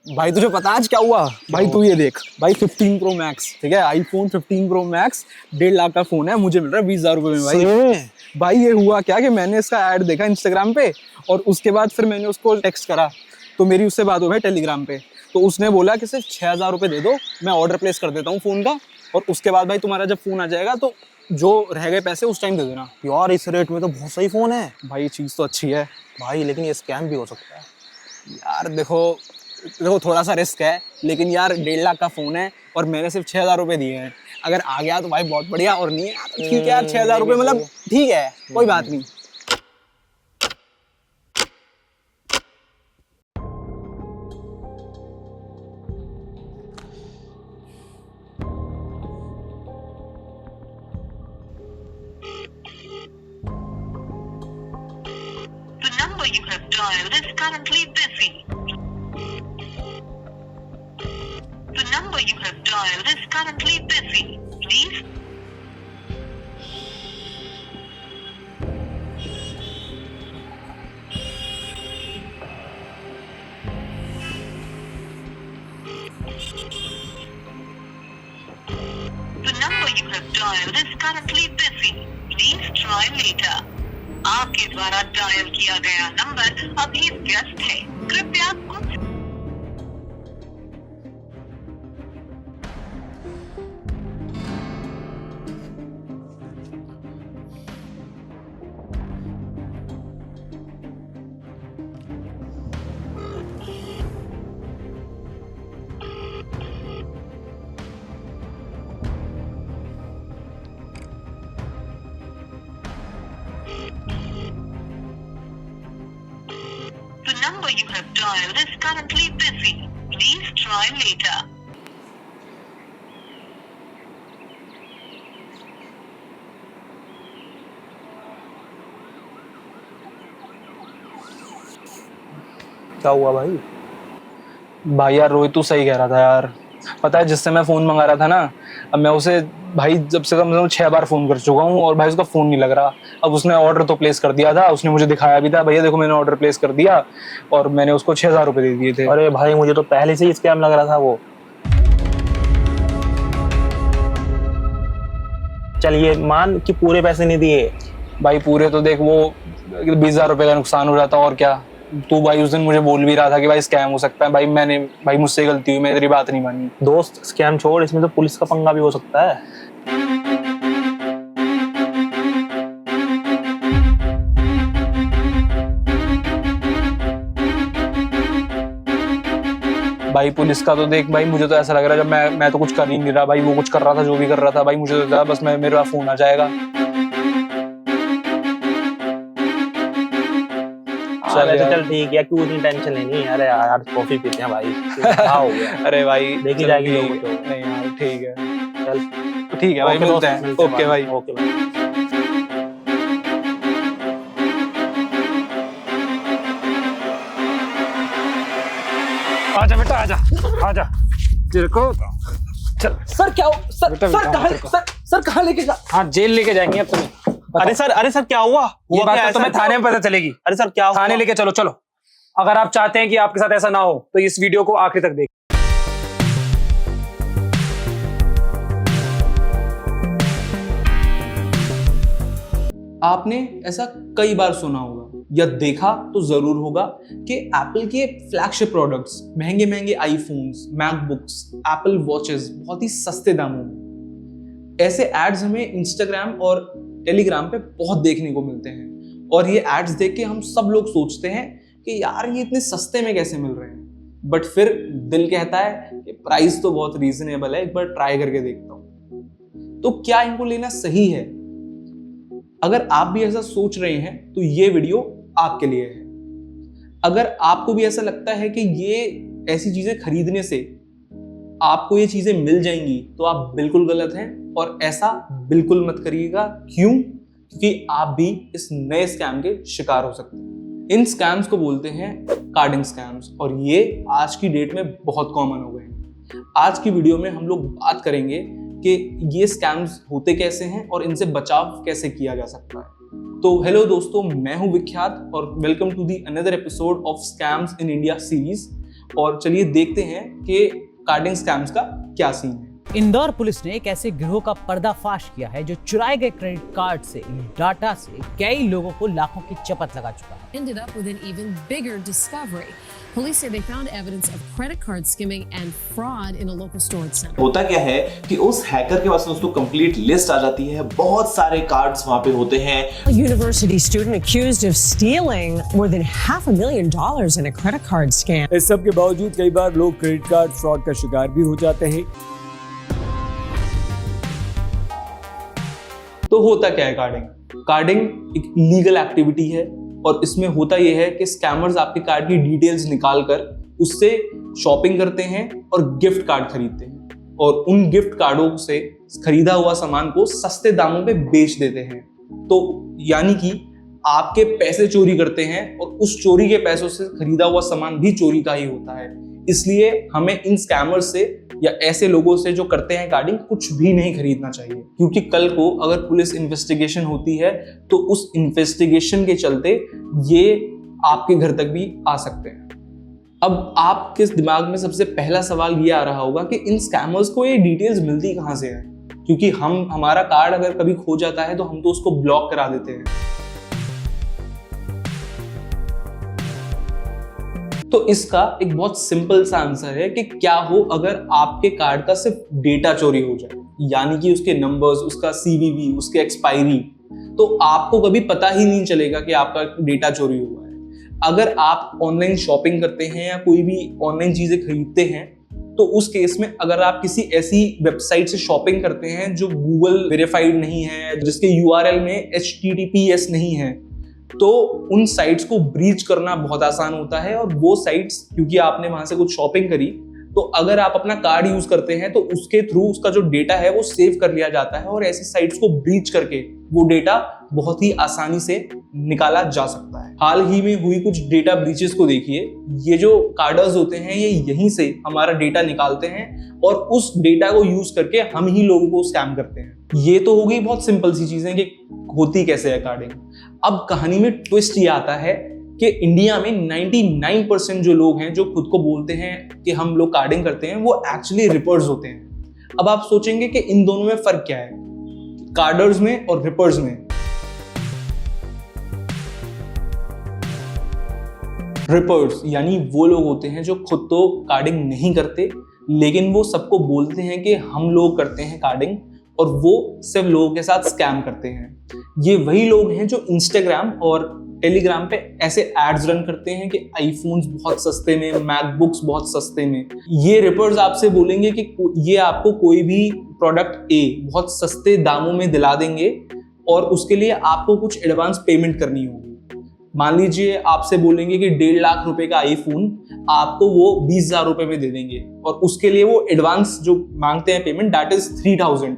भाई तुझे पता आज क्या हुआ? भाई तू ये देख भाई 15 प्रो मैक्स, ठीक है, आईफोन 15 प्रो मैक्स 1.5 लाख का फोन है, मुझे मिल रहा है 20,000 रुपए में। भाई भाई ये हुआ क्या कि मैंने इसका ऐड देखा इंस्टाग्राम पे और उसके बाद फिर मैंने उसको टेक्स्ट करा, तो मेरी उससे बात हो गई टेलीग्राम पे। तो उसने बोला कि सिर्फ 6,000 रुपये दे दो, मैं ऑर्डर प्लेस कर देता हूँ फ़ोन का, और उसके बाद भाई तुम्हारा जब फ़ोन आ जाएगा तो जो रह गए पैसे उस टाइम दे देना। यार इस रेट में तो बहुत सही फोन है भाई ये चीज़ तो अच्छी है भाई, लेकिन ये स्कैम भी हो सकता है। यार। देखो थोड़ा सा रिस्क है, लेकिन यार 1.5 लाख का फ़ोन है और मैंने सिर्फ 6,000 रुपये दिए हैं। अगर आ गया तो भाई बहुत बढ़िया, और नहीं आया तो ठीक है यार, 6,000 रुपये मतलब ठीक है, कोई बात नहीं। The number you have dialed is currently busy. The number you have dialed is currently busy. Please. The number you have dialed is currently busy. Please try later. आपके द्वारा डायल किया गया नंबर अभी व्यस्त है, कृपया कुछ The number you have dialed is currently busy. Please try later. क्या हुआ भाई? भाई यार रोहित तू सही कह रहा था यार। पता है जिससे मैं फोन मंगा रहा था ना, अब मैं उसे भाई जब से कम 6 बार फोन कर चुका हूँ और भाई उसका फोन नहीं लग रहा। अब उसने ऑर्डर तो प्लेस कर दिया था, उसने मुझे दिखाया भी था, भैया देखो मैंने ऑर्डर प्लेस कर दिया, और मैंने उसको 6,000 रुपये दे दिए थे। अरे भाई मुझे तो पहले से ही स्कैम लग रहा था वो। चलिए मान कि पूरे पैसे नहीं दिए। भाई पूरे तो देख वो 20,000 रुपये का नुकसान हो जाता, और क्या। तू भाई उस दिन मुझे बोल भी रहा था कि भाई स्कैम हो सकता है। भाई मुझसे गलती हुई, मैं तेरी बात नहीं मानी। दोस्त स्कैम छोड़, इसमें तो पुलिस का पंगा भी हो सकता है। भाई पुलिस का तो देख भाई, मुझे तो ऐसा लग रहा है जब मैं तो कुछ कर ही नहीं रहा भाई, वो कुछ कर रहा था, जो भी कर रहा था भाई, मुझे तो बस मेरा फोन आ जाएगा। चल ठीक है, क्यों इतनी टेंशन लेनी। अरे यार कॉफी पीते हैं भाई, क्या हो गया। अरे भाई देखी जाएगी जो कुछ हो। नहीं यार ठीक है, चल ठीक है भाई, मिलते हैं। ओके भाई। ओके भाई। आजा बेटा आजा आजा, तेरे को चल। सर क्या हो? सर सर कहाँ लेके जा? हाँ जेल लेके जाएंगे अब तुम्हें। अरे सर क्या हुआ? ये हुआ बात क्या तो तुम्हें थाने में पता चलेगी। अरे सर क्या हुआ? थाने लेके चलो चलो। अगर आप चाहते हैं कि आपके साथ ऐसा ना हो तो इस वीडियो को आखिर तक देखें। आपने ऐसा कई बार सुना होगा या देखा तो जरूर होगा कि एप्पल के फ्लैगशिप प्रोडक्ट्स, महंगे महंगे आईफोन्स, मैकबुक्स, एप्पल वॉचेस बहुत ही सस्ते दामों में, ऐसे एड्स हमें इंस्टाग्राम और टेलीग्राम पे बहुत देखने को मिलते हैं। और ये एड्स देख के हम सब लोग सोचते हैं कि यार ये इतने सस्ते में कैसे मिल रहे हैं, बट फिर दिल कहता है कि प्राइस तो बहुत रीजनेबल है, एक बार ट्राई करके देखता हूँ। तो क्या इनको लेना सही है? अगर आप भी ऐसा सोच रहे हैं तो ये वीडियो आपके लिए है। अगर आपको भी ऐसा लगता है कि ये ऐसी चीजें खरीदने से आपको ये चीजें मिल जाएंगी, तो आप बिल्कुल गलत हैं, और ऐसा बिल्कुल मत करिएगा। क्यों? क्योंकि आप भी इस नए स्कैम के शिकार हो सकते हैं। इन स्कैम्स को बोलते हैं कार्डिंग स्कैम्स, और ये आज की डेट में बहुत कॉमन हो गए हैं। आज की वीडियो में हम लोग बात करेंगे कि ये स्कैम्स होते कैसे हैं और इनसे बचाव कैसे किया जा सकता है। तो हेलो दोस्तों, मैं हूं विख्यात और welcome to the another episode of scams in India series. और चलिए देखते हैं कि कार्डिंग स्कैम्स का क्या सीन है। इंदौर पुलिस ने एक ऐसे गिरोह का पर्दाफाश किया है जो चुराए गए क्रेडिट कार्ड से, डाटा से कई लोगों को लाखों की चपत लगा चुका है। Ended up with an even bigger discovery. Police say they found evidence of credit card skimming and fraud in a local storage center. होता क्या है कि उस हैकर के पास उसको कंप्लीट लिस्ट आ जाती है, बहुत सारे कार्ड्स वहां पे होते हैं। A university student accused of stealing more than $500,000 in a credit card scam. इस सब के बावजूद कई बार लोग क्रेडिट कार्ड फ्रॉड का शिकार भी हो जाते हैं। तो होता क्या है कार्डिंग? कार्डिंग एक लीगल एक्टिविटी है और इसमें होता यह है कि स्कैमर्स आपके कार्ड की डिटेल्स निकालकर उससे शॉपिंग करते हैं और गिफ्ट कार्ड खरीदते हैं और उन गिफ्ट कार्डों से खरीदा हुआ सामान को सस्ते दामों पे बेच देते हैं। तो यानी कि आपके पैसे चोरी करते हैं और उस चोरी के पैसों से खरीदा हुआ सामान भी चोरी का ही होता है। इसलिए हमें इन स्कैमर्स से या ऐसे लोगों से जो करते हैं कार्डिंग कुछ भी नहीं खरीदना चाहिए, क्योंकि कल को अगर पुलिस इन्वेस्टिगेशन होती है तो उस इन्वेस्टिगेशन के चलते ये आपके घर तक भी आ सकते हैं। अब आपके दिमाग में सबसे पहला सवाल ये आ रहा होगा कि इन स्कैमर्स को ये डिटेल्स मिलती कहाँ से है, क्योंकि हमारा कार्ड अगर कभी खो जाता है तो हम तो उसको ब्लॉक करा देते हैं। तो इसका एक बहुत सिंपल सा आंसर है कि क्या हो अगर आपके कार्ड का सिर्फ डेटा चोरी हो जाए, यानी कि उसके नंबर्स, उसका सीवीवी, उसके एक्सपायरी, तो आपको कभी पता ही नहीं चलेगा कि आपका डेटा चोरी हुआ है। अगर आप ऑनलाइन शॉपिंग करते हैं या कोई भी ऑनलाइन चीजें खरीदते हैं तो उस केस में अगर आप किसी ऐसी वेबसाइट से शॉपिंग करते हैं जो गूगल वेरीफाइड नहीं है, जिसके URL में HTTPS नहीं है, तो उन साइट्स को ब्रीच करना बहुत आसान होता है। और वो साइट्स, क्योंकि आपने वहां से कुछ शॉपिंग करी, तो अगर आप अपना कार्ड यूज करते हैं तो उसके थ्रू उसका जो डेटा है वो सेव कर लिया जाता है और ऐसी साइट्स को ब्रीच करके वो डेटा बहुत ही आसानी से निकाला जा सकता है। हाल ही में हुई कुछ डेटा ब्रीचेस को देखिए। ये जो कार्डर्स होते हैं ये यहीं से हमारा डेटा निकालते हैं और उस डेटा को यूज करके हम ही लोगों को स्कैम करते हैं। ये तो हो गई बहुत सिंपल सी चीजें कि होती कैसे है कार्डिंग। अब कहानी में ट्विस्ट ये आता है कि इंडिया में 99% जो लोग हैं जो खुद को बोलते हैं कि हम लोग कार्डिंग करते हैं, वो एक्चुअली रिपर्स होते हैं। अब आप सोचेंगे कि इन दोनों में फर्क क्या है, कार्डर्स में और रिपर्स में। रिपर्स यानी वो लोग होते हैं जो खुद तो कार्डिंग नहीं करते, लेकिन वो सबको बोलते हैं कि हम लोग करते हैं कार्डिंग, और वो सिर्फ लोगों के साथ स्कैम करते हैं। ये वही लोग हैं जो इंस्टाग्राम और टेलीग्राम पे ऐसे एड्स रन करते हैं कि आईफोन्स बहुत सस्ते में, मैकबुक्स बहुत सस्ते में। ये रिपर्स आपसे बोलेंगे कि ये आपको कोई भी प्रोडक्ट ए बहुत सस्ते दामों में दिला देंगे और उसके लिए आपको कुछ एडवांस पेमेंट करनी होगी। मान लीजिए आपसे बोलेंगे कि 1.5 लाख रुपए का आईफोन आपको वो 20,000 रुपए में दे देंगे और उसके लिए वो एडवांस जो मांगते हैं पेमेंट, दैट इज 3,000।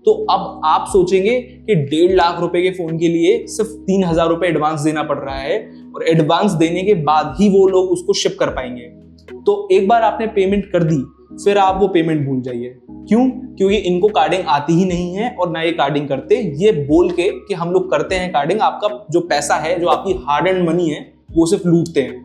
तो अब आप सोचेंगे कि 1.5 लाख रुपए के फोन के लिए सिर्फ 3,000 रुपए एडवांस देना पड़ रहा है और एडवांस देने के बाद ही वो लोग उसको शिप कर पाएंगे। तो एक बार आपने पेमेंट कर दी, फिर आप वो पेमेंट भूल जाइए। क्यों? क्योंकि इनको कार्डिंग आती ही नहीं है और ना ये कार्डिंग करते, ये बोल के कि हम लोग करते हैं कार्डिंग, आपका जो पैसा है, जो आपकी हार्ड एंड मनी है, वो सिर्फ लूटते हैं।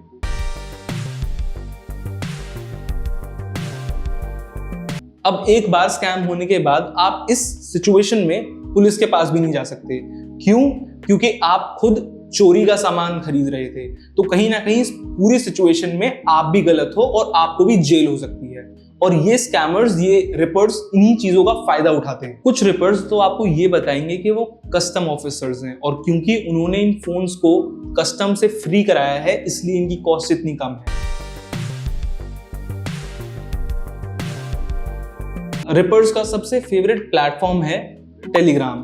अब एक बार स्कैम होने के बाद आप इस सिचुएशन में पुलिस के पास भी नहीं जा सकते। क्यों? क्योंकि आप खुद चोरी का सामान खरीद रहे थे। तो कहीं ना कहीं इस पूरी सिचुएशन में आप भी गलत हो और आपको भी जेल हो सकती है। और ये स्कैमर्स, ये रिपर्स इन्हीं चीजों का फायदा उठाते हैं। कुछ रिपर्स तो आपको ये बताएंगे कि वो कस्टम ऑफिसर्स हैं और क्योंकि उन्होंने इन फोन्स को कस्टम से फ्री कराया है, इसलिए इनकी कॉस्ट इतनी कम है। रिपर्स का सबसे फेवरेट प्लेटफॉर्म है टेलीग्राम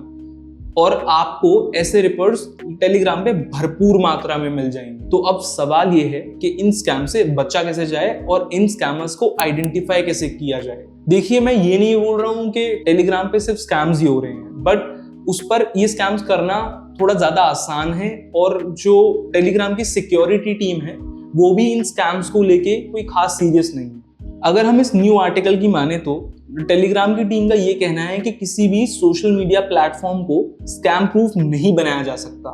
और आपको ऐसे रिपर्स टेलीग्राम पे भरपूर मात्रा में मिल जाएंगे। तो अब सवाल ये है कि इन स्कैम से बचा कैसे जाए और इन स्कैमर्स को आइडेंटिफाई कैसे किया जाए। देखिए, मैं ये नहीं बोल रहा हूँ कि टेलीग्राम पे सिर्फ स्कैम्स ही हो रहे हैं, बट उस पर ये स्कैम्स करना थोड़ा ज्यादा आसान है और जो टेलीग्राम की सिक्योरिटी टीम है वो भी इन स्कैम्स को लेके कोई खास सीरियस नहीं है। अगर हम इस न्यू आर्टिकल की माने तो टेलीग्राम की टीम का ये कहना है कि किसी भी सोशल मीडिया प्लेटफॉर्म को स्कैम प्रूफ नहीं बनाया जा सकता।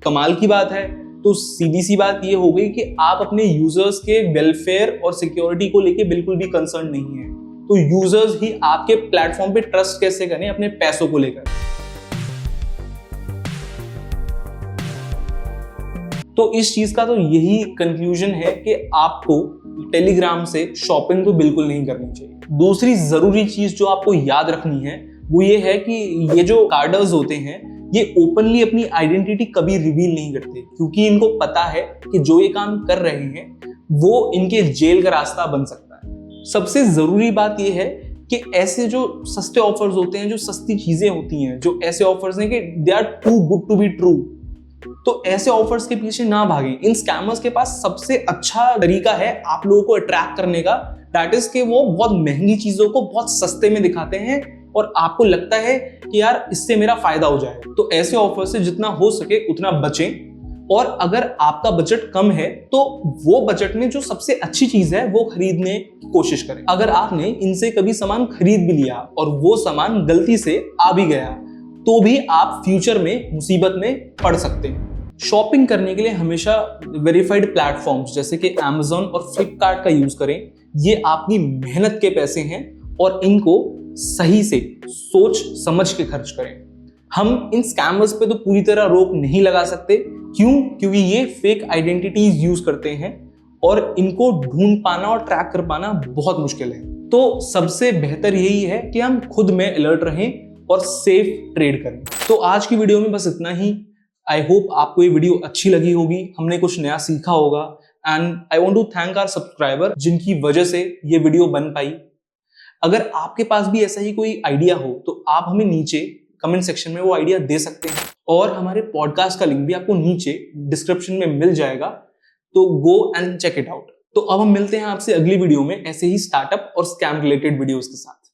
कमाल की बात है। तो सीधी सी बात ये हो गई कि आप अपने यूजर्स के वेलफेयर और सिक्योरिटी को लेके बिल्कुल भी कंसर्न नहीं है। तो यूजर्स ही आपके प्लेटफॉर्म पे ट्रस्ट कैसे करें अपने पैसों को लेकर। तो इस चीज का तो यही कंक्लूजन है कि आपको टेलीग्राम से शॉपिंग तो बिल्कुल नहीं करनी चाहिए। दूसरी जरूरी चीज जो आपको याद रखनी है वो ये है कि ये जो कार्डर्स होते हैं ये ओपनली अपनी आइडेंटिटी कभी रिवील नहीं करते, क्योंकि इनको पता है कि जो ये काम कर रहे हैं वो इनके जेल का रास्ता बन सकता है। सबसे जरूरी बात ये है कि ऐसे जो सस्ते ऑफर्स होते हैं, जो सस्ती चीजें होती हैं, जो ऐसे ऑफर्स हैं कि they are too good to be true, तो ऐसे ऑफर्स के पीछे ना भागें। इन स्कैमर्स के पास सबसे अच्छा तरीका है आप लोगों को अट्रैक्ट करने का, दैट इज कि वो बहुत महंगी चीजों को बहुत सस्ते में दिखाते हैं और आपको लगता है कि यार इससे मेरा फायदा हो जाएगा। तो ऐसे ऑफर से जितना हो सके उतना बचें। और अगर आपका बजट कम है तो वो बजट में जो सबसे अच्छी चीज है वो खरीदने की कोशिश करें। अगर आपने इनसे कभी सामान खरीद भी लिया और वो सामान गलती से आ भी गया तो भी आप फ्यूचर में मुसीबत में पड़ सकते हैं। शॉपिंग करने के लिए हमेशा वेरीफाइड प्लेटफॉर्म्स जैसे कि Amazon और Flipkart का यूज करें। ये आपकी मेहनत के पैसे हैं और इनको सही से सोच समझ के खर्च करें। हम इन स्कैमर्स पे तो पूरी तरह रोक नहीं लगा सकते। क्यों? क्योंकि ये फेक आइडेंटिटीज यूज करते हैं और इनको ढूंढ पाना और ट्रैक कर पाना बहुत मुश्किल है। तो सबसे बेहतर यही है कि हम खुद में अलर्ट रहें और सेफ ट्रेड करें। तो आज की वीडियो में बस इतना ही। आई होप आपको ये वीडियो अच्छी लगी होगी, हमने कुछ नया सीखा होगा। And I want to thank our subscriber जिनकी वजह से ये वीडियो बन पाई। अगर आपके पास भी ऐसा ही कोई आइडिया हो तो आप हमें नीचे कमेंट सेक्शन में वो आइडिया दे सकते हैं और हमारे पॉडकास्ट का लिंक भी आपको नीचे डिस्क्रिप्शन में मिल जाएगा, तो go and check it out. तो अब हम मिलते हैं आपसे अगली वीडियो में ऐसे ही स्टार्टअप और स्कैम रिलेटेड वीडियोस के साथ।